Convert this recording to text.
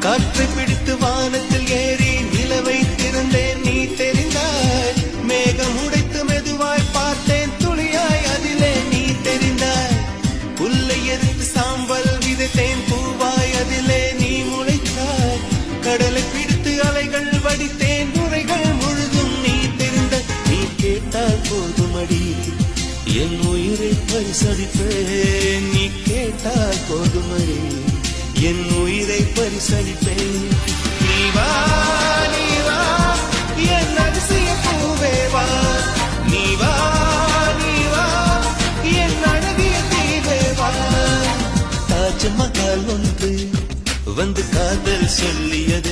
காற்றை பிடித்து வானத்தில் ஏறி நிலவை திறந்தேன் நீ தெரிந்தாய். மேகம் உடைத்து மெதுவாய் பார்த்தேன் துளியாய் அதிலே நீ தெரிந்தாய். புல்லை எரித்து சாம்பல் விதைத்தேன் பூவாய் அதிலே நீ முளைத்தாய். கடலை பிடித்து அலைகள் வடித்தேன் நுரைகள் முழுதும் நீ தெரிந்த. நீ கேட்டால் போதுமடி என் உயிரை பரிசளிப்பேன். நீ கேட்டால் போதுமடி என் உயிரை பரிசளிப்பேன். நீ வா நீ வா என் அதிசய பூவே வா. நீ வா நீ வா என் அழகிய தீவே வா. தாஜ்மஹால் ஒன்று வந்து காதல் சொல்லியது.